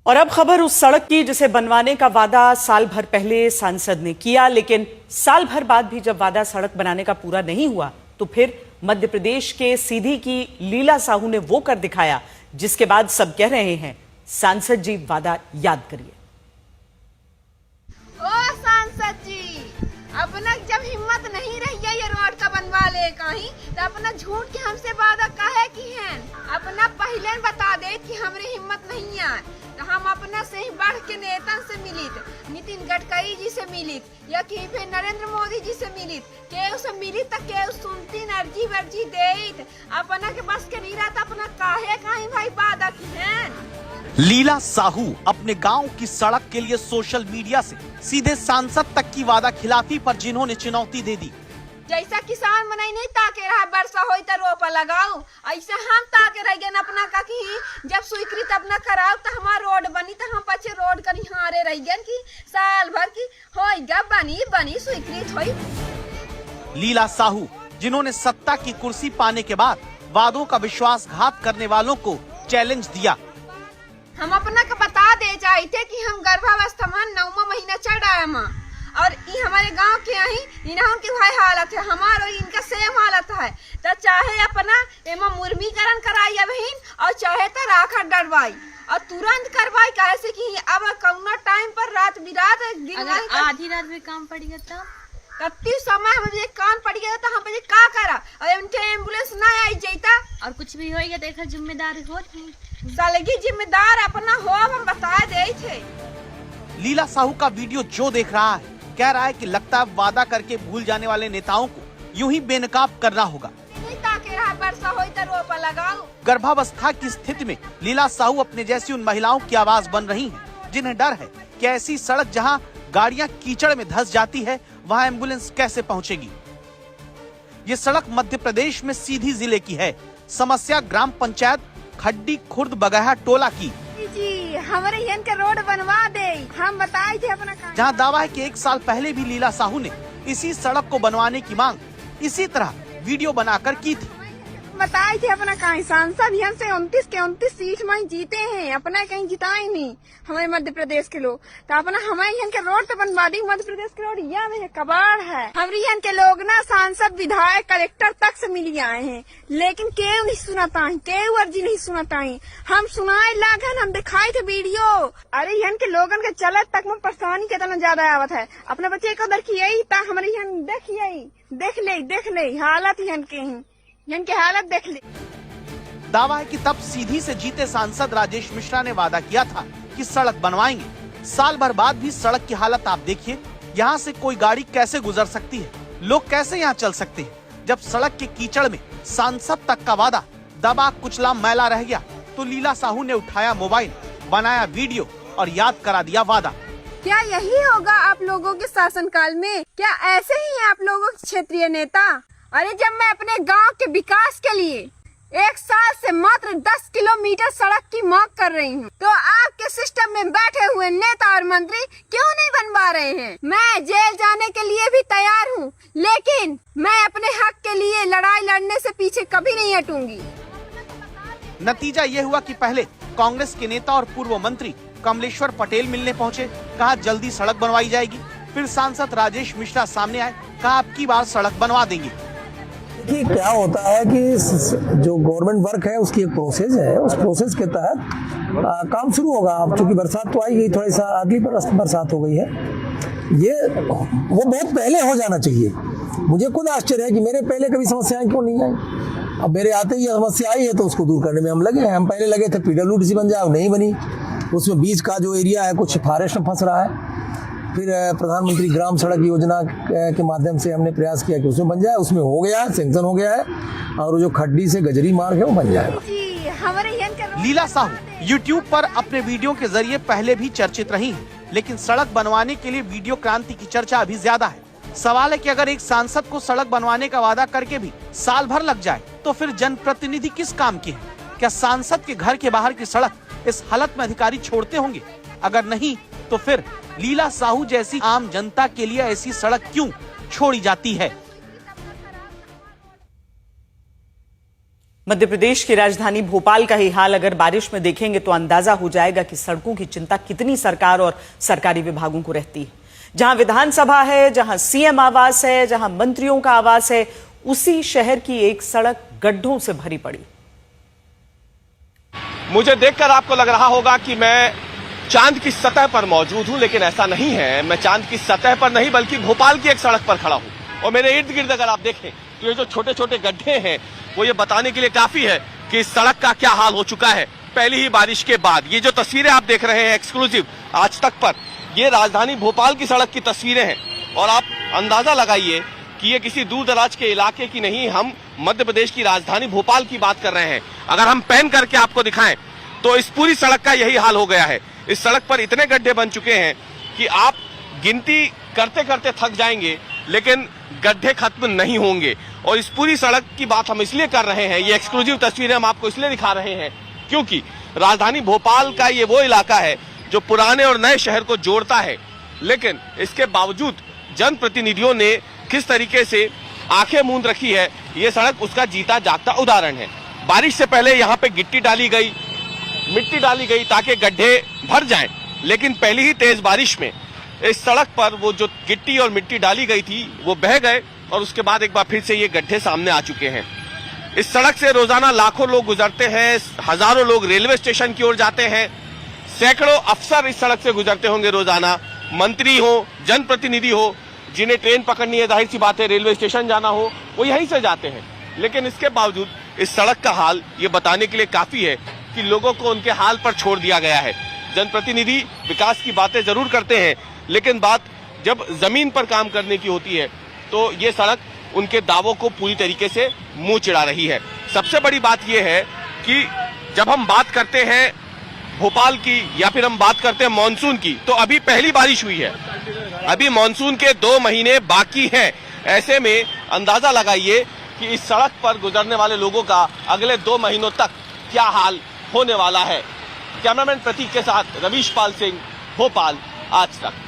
और अब खबर उस सड़क की जिसे बनवाने का वादा साल भर पहले सांसद ने किया, लेकिन साल भर बाद भी जब वादा सड़क बनाने का पूरा नहीं हुआ तो फिर मध्य प्रदेश के सीधी की लीला साहू ने वो कर दिखाया जिसके बाद सब कह रहे हैं सांसद जी वादा याद करिए। ओ सांसद जी, अपना जब हिम्मत नहीं रही है ये रोड का बनवा ले कहीं तो अपना झूठ के हमसे वादा काहे की है। अपना पहले बता दे कि हमारी हिम्मत नहीं है तो हम अपना से ही बढ़ के नेता से मिलित, नितिन गडकरी जी से मिलित या कहीं पे नरेंद्र मोदी जी से मिलित, केहू से मिलित तो केहू सुनती अर्जी वर्जी देत। अपना के बस के नहीं रहता अपना काहे कहीं भाई वादा की है। लीला साहू अपने गांव की सड़क के लिए सोशल मीडिया से सीधे सांसद तक की वादा खिलाफी पर जिन्होंने चुनौती दे दी। जैसा किसान मनाई नहीं ताके रहा वर्षा हो तो रोपा लगाओ, ऐसे हम ताके रह गए अपना का कि जब स्वीकृत अपना कराओ तो हमारा रोड बनी तो हम पचे रोड कर हारे रह गए कि साल भर की होगा बनी स्वीकृत हुई। लीला साहू जिन्होंने सत्ता की कुर्सी पाने के बाद वादों का विश्वासघात करने वालों को चैलेंज दिया। हम अपना का बता दे चाहे थे कि हम गर्भावस्था में 9वां महीना चढ़ रहा है माँ, और ये हमारे गांव के यही इन्हों की भाई हालत है, हमारा और इनका सेम हालत है। तो चाहे अपना एमा मुर्मीकरण कराई बहन और चाहे तो राखा डरवाई और तुरंत करवाई, कहे से कि अब कौना टाइम पर रात बिरात दिन आधी रात में काम पड़ गया था कत्ती समय मुझे कान पड़ गया तो हम का करा और उनके एम्बुलेंस ना आई जाता और कुछ भी होएगा तो एक जिम्मेदार हो सालगी जिम्मेदार अपना हो हम बता दे थे। लीला साहू का वीडियो जो देख रहा है कह रहा है कि लगता है वादा करके भूल जाने वाले नेताओं को यूं ही बेनकाब करना होगा। गर्भावस्था की स्थिति में लीला साहू अपने जैसी उन महिलाओं की आवाज बन रही हैं, जिन्हें डर है कि ऐसी सड़क जहां गाड़ियां कीचड़ में धंस जाती है वहां एम्बुलेंस कैसे पहुंचेगी। ये सड़क मध्य प्रदेश में सीधी जिले की है। समस्या ग्राम पंचायत खड्डी खुर्द बगहा टोला की जी हमारे यहाँ का रोड बनवा दे, हम बताए थे अपना जहां दावा है कि 1 साल पहले भी लीला साहू ने इसी सड़क को बनवाने की मांग इसी तरह वीडियो बनाकर की थी। बताए थे अपना कहीं सांसद यहाँ से 29 के 29 सीट में जीते हैं, अपना कहीं जिताए नहीं हमारे मध्य प्रदेश के लोग। तो अपना हमारे यहाँ के रोड तो बनवा दी, मध्य प्रदेश के रोड यह में कबाड़ है। हमारे यहाँ के लोग ना सांसद विधायक कलेक्टर तक से मिल आए हैं, लेकिन केव नहीं सुनाता है, केव अर्जी नहीं सुनाता है। हम सुनाए लागन, हम दिखाए थे वीडियो। अरे यहाँ के लोगन के चलत तक में परेशानी कितना ज्यादा आवत है। अपने बच्चे को देखिए हमारे यहाँ देखिए देख ले हालत यहाँ के हालत देख ले। दावा है कि तब सीधी से जीते सांसद राजेश मिश्रा ने वादा किया था कि सड़क बनवाएंगे। साल भर बाद भी सड़क की हालत आप देखिए। यहाँ से कोई गाड़ी कैसे गुजर सकती है, लोग कैसे यहाँ चल सकते हैं। जब सड़क के कीचड़ में सांसद तक का वादा दबा कुचला मैला रह गया तो लीला साहू ने उठाया मोबाइल, बनाया वीडियो और याद करा दिया वादा। क्या यही होगा आप लोगों के शासनकाल में? क्या ऐसे ही है आप लोगों के क्षेत्रीय नेता? अरे जब मैं अपने गांव के विकास के लिए 1 साल से मात्र 10 किलोमीटर सड़क की मांग कर रही हूं, तो आपके सिस्टम में बैठे हुए नेता और मंत्री क्यों नहीं बनवा रहे हैं? मैं जेल जाने के लिए भी तैयार हूं, लेकिन मैं अपने हक के लिए लड़ाई लड़ने से पीछे कभी नहीं हटूंगी। नतीजा ये हुआ कि पहले कांग्रेस के नेता और पूर्व मंत्री कमलेश्वर पटेल मिलने पहुंचे, कहा जल्दी सड़क बनवाई जाएगी। फिर सांसद राजेश मिश्रा सामने आए, कहा अब की बार सड़क बनवा देंगे। कि क्या होता है कि जो गवर्नमेंट वर्क है उसकी एक प्रोसेस है, उस प्रोसेस के तहत काम शुरू होगा। अब चूंकि बरसात तो आई गई, थोड़ी सा अगली बरसात हो गई है, ये वो बहुत पहले हो जाना चाहिए। मुझे खुद आश्चर्य है कि मेरे पहले कभी समस्याएं क्यों नहीं आई। अब मेरे आते ही समस्या आई है तो उसको दूर करने में हम लगे हैं। हम पहले लगे थे PWDC बन जाए, नहीं बनी। उसमें बीच का जो एरिया है कुछ फॉरेस्ट में फंस रहा है। फिर प्रधानमंत्री ग्राम सड़क योजना के माध्यम से हमने प्रयास किया कि उसमें बन जाए, उसमें हो गया, सैंक्शन हो गया है, और जो खड्डी से गजरी मार्ग है वो बन जाएगा। लीला साहू YouTube पर अपने वीडियो के जरिए पहले भी चर्चित रही हैं, लेकिन सड़क बनवाने के लिए वीडियो क्रांति की चर्चा अभी ज्यादा है। सवाल है कि अगर एक सांसद को सड़क बनवाने का वादा करके भी साल भर लग जाए तो फिर जनप्रतिनिधि किस काम के हैं? क्या सांसद के घर के बाहर की सड़क इस हालत में अधिकारी छोड़ते होंगे? अगर नहीं तो फिर लीला साहू जैसी आम जनता के लिए ऐसी सड़क क्यों छोड़ी जाती है? मध्य प्रदेश की राजधानी भोपाल का ही हाल अगर बारिश में देखेंगे तो अंदाजा हो जाएगा कि सड़कों की चिंता कितनी सरकार और सरकारी विभागों को रहती है। जहां विधानसभा है, जहां सीएम आवास है, जहां मंत्रियों का आवास है, उसी शहर की एक सड़क गड्ढों से भरी पड़ी। मुझे देखकर आपको लग रहा होगा कि मैं चांद की सतह पर मौजूद हूं, लेकिन ऐसा नहीं है। मैं चांद की सतह पर नहीं बल्कि भोपाल की एक सड़क पर खड़ा हूं और मेरे इर्द गिर्द अगर आप देखें तो ये जो छोटे छोटे गड्ढे हैं वो ये बताने के लिए काफी है कि इस सड़क का क्या हाल हो चुका है पहली ही बारिश के बाद। ये जो तस्वीरें आप देख रहे हैं एक्सक्लूसिव आज तक पर, ये राजधानी भोपाल की सड़क की तस्वीरें हैं और आप अंदाजा लगाइए कि ये किसी दूर दराज के इलाके की नहीं, हम मध्य प्रदेश की राजधानी भोपाल की बात कर रहे हैं। अगर हम पैन करके आपको दिखाएं तो इस पूरी सड़क का यही हाल हो गया है। इस सड़क पर इतने गड्ढे बन चुके हैं कि आप गिनती करते करते थक जाएंगे, लेकिन गड्ढे खत्म नहीं होंगे। और इस पूरी सड़क की बात हम इसलिए कर रहे हैं, ये एक्सक्लूसिव तस्वीरें हम आपको इसलिए दिखा रहे हैं क्योंकि राजधानी भोपाल का ये वो इलाका है जो पुराने और नए शहर को जोड़ता है, लेकिन इसके बावजूद जनप्रतिनिधियों ने किस तरीके से आंखें मूंद रखी है, ये सड़क उसका जीता जागता उदाहरण है। बारिश से पहले यहाँ पे मिट्टी डाली गई ताकि गड्ढे भर जाएं, लेकिन पहली ही तेज बारिश में इस सड़क पर वो जो गिट्टी और मिट्टी डाली गई थी वो बह गए और उसके बाद एक बार फिर से ये गड्ढे सामने आ चुके हैं। इस सड़क से रोजाना लाखों लोग गुजरते हैं, हजारों लोग रेलवे स्टेशन की ओर जाते हैं, सैकड़ों अफसर इस सड़क से गुजरते होंगे रोजाना, मंत्री हो, जनप्रतिनिधि हो, जिन्हें ट्रेन पकड़नी है, जाहिर सी बात है रेलवे स्टेशन जाना हो, वो यहीं से जाते हैं। लेकिन इसके बावजूद इस सड़क का हाल ये बताने के लिए काफी है कि लोगों को उनके हाल पर छोड़ दिया गया है। जनप्रतिनिधि विकास की बातें जरूर करते हैं, लेकिन बात जब जमीन पर काम करने की होती है तो ये सड़क उनके दावों को पूरी तरीके से मुंह चिढ़ा रही है। सबसे बड़ी बात यह है कि जब हम बात करते हैं भोपाल की या फिर हम बात करते हैं मानसून की, तो अभी पहली बारिश हुई है, अभी मानसून के 2 महीने बाकी हैं। ऐसे में अंदाजा लगाइए कि इस सड़क पर गुजरने वाले लोगों का अगले 2 महीनों तक क्या हाल होने वाला है। कैमरामैन प्रतीक के साथ रवीश पाल सिंह, भोपाल आज तक।